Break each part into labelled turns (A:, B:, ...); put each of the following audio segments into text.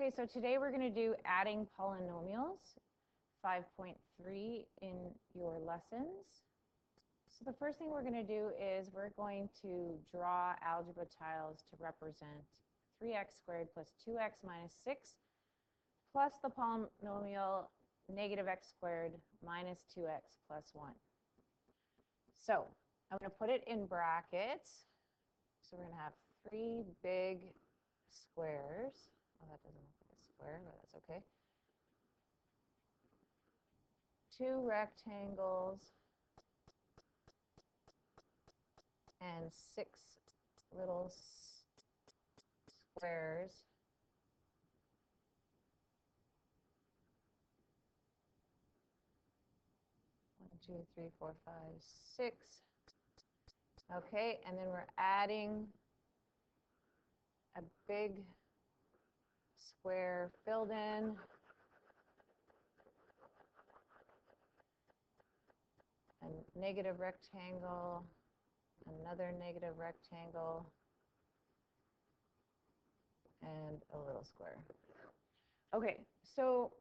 A: Okay, so today we're going to do adding polynomials, 5.3 in your lessons. So the first thing we're going to do is we're going to draw algebra tiles to represent 3x squared plus 2x minus 6 plus the polynomial negative x squared minus 2x plus 1. So I'm going to put it in brackets. So we're going to have 3 big squares. Oh, that doesn't look like a square, but that's okay. 2 rectangles and 6 little squares. One, 2, 3, 4, 5, 6. Okay, and then we're adding a big square filled in. A negative rectangle, another negative rectangle, and a little square. Okay, so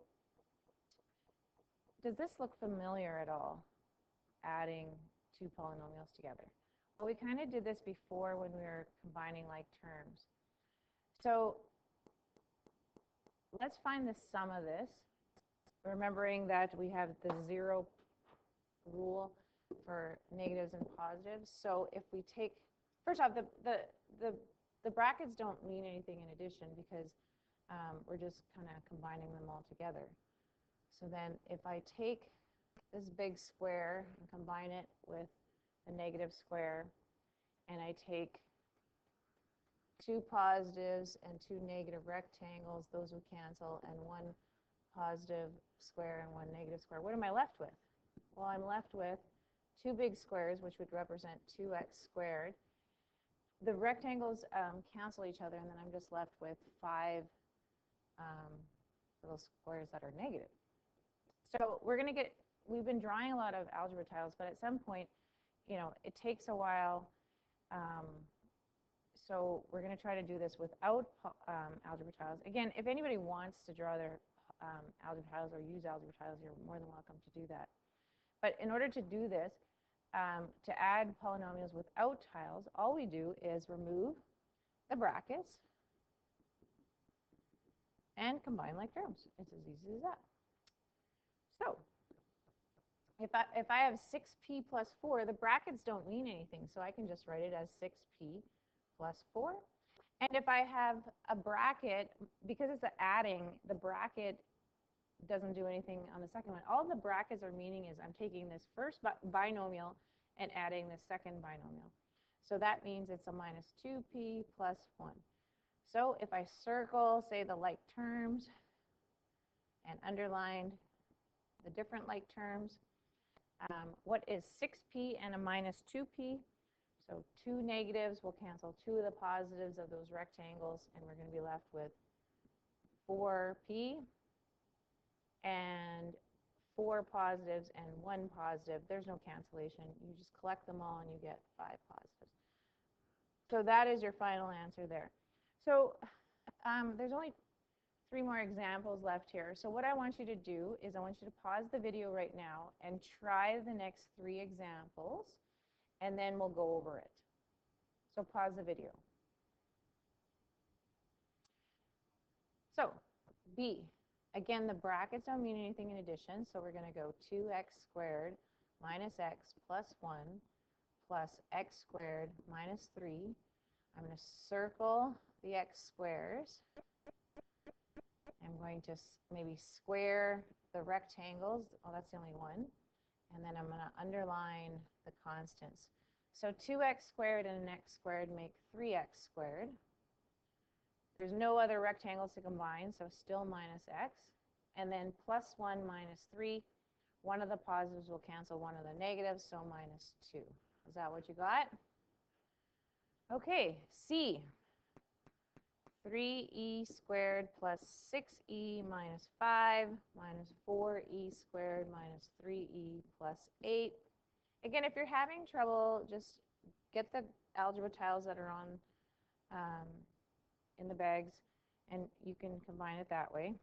A: does this look familiar at all, adding 2 polynomials together? Well, we kind of did this before when we were combining like terms. So let's find the sum of this, remembering that we have the 0 rule for negatives and positives. So if we take, first off, the brackets don't mean anything in addition because we're just kind of combining them all together. So then if I take this big square and combine it with a negative square, and I take 2 positives and 2 negative rectangles, those would cancel, and 1 positive square and 1 negative square. What am I left with? Well, I'm left with 2 big squares, which would represent 2x squared. The rectangles cancel each other, and then I'm just left with 5 little squares that are negative. So we've been drawing a lot of algebra tiles, but at some point, it takes a while. So we're going to try to do this without algebra tiles. Again, if anybody wants to draw their algebra tiles or use algebra tiles, you're more than welcome to do that. But in order to do this, to add polynomials without tiles, all we do is remove the brackets and combine like terms. It's as easy as that. So if I have 6p plus 4, the brackets don't mean anything, so I can just write it as 6p plus 4. And if I have a bracket, because it's adding, the bracket doesn't do anything on the second one. All the brackets are meaning is I'm taking this first binomial and adding the second binomial. So that means it's a minus 2p plus 1. So if I circle, say, the like terms and underline the different like terms, what is 6p and a minus 2p? So 2 negatives will cancel 2 of the positives of those rectangles, and we're going to be left with 4p and 4 positives and 1 positive. There's no cancellation. You just collect them all and you get 5 positives. So that is your final answer there. So there's only 3 more examples left here. So what I want you to do is I want you to pause the video right now and try the next 3 examples, and then we'll go over it. So pause the video. So B, again, the brackets don't mean anything in addition, so we're going to go 2x squared minus x plus 1 plus x squared minus 3. I'm going to circle the x squares. I'm going to maybe square the rectangles. Oh, that's the only one. And then I'm going to underline the constants. So 2x squared and an x squared make 3x squared. There's no other rectangles to combine, so still minus x. And then plus 1 minus 3. One of the positives will cancel one of the negatives, so minus 2. Is that what you got? Okay, C. 3e squared plus 6e minus 5 minus 4e squared minus 3e plus 8. Again, if you're having trouble, just get the algebra tiles that are on in the bags and you can combine it that way.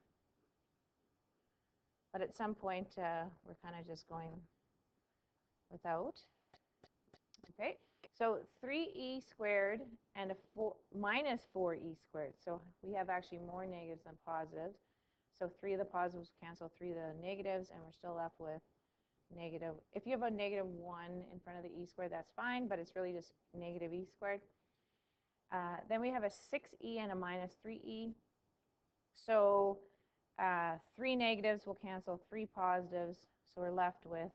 A: But at some point, we're kind of just going without. Okay, so 3e squared and minus 4e squared. So we have actually more negatives than positives. So 3 of the positives cancel 3 of the negatives, and we're still left with negative. If you have a negative 1 in front of the e squared, that's fine, but it's really just negative e squared. Then we have a 6e and a minus 3e. So 3 negatives will cancel 3 positives, so we're left with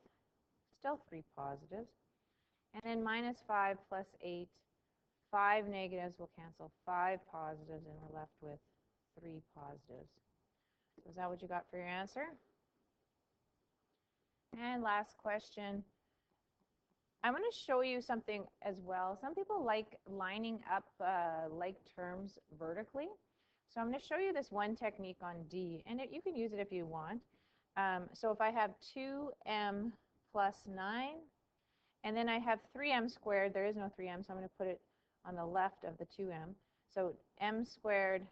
A: still 3 positives. And then minus 5 plus 8, 5 negatives will cancel 5 positives, and we're left with 3 positives. So is that what you got for your answer? And last question. I'm going to show you something as well. Some people like lining up like terms vertically. So I'm going to show you this one technique on D, and you can use it if you want. So if I have 2m plus 9, and then I have 3m squared. There is no 3m, so I'm going to put it on the left of the 2m. So m squared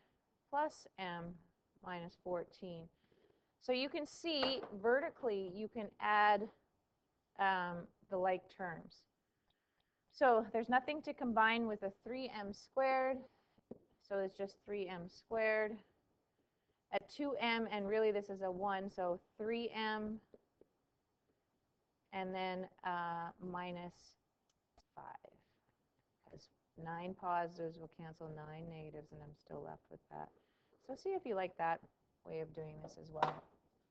A: plus m minus 14. So you can see vertically you can add the like terms. So there's nothing to combine with a 3m squared. So it's just 3m squared. At 2m, and really this is a 1, so 3m and then minus 5. Because 9 positives will cancel 9 negatives, and I'm still left with that. So see if you like that way of doing this as well.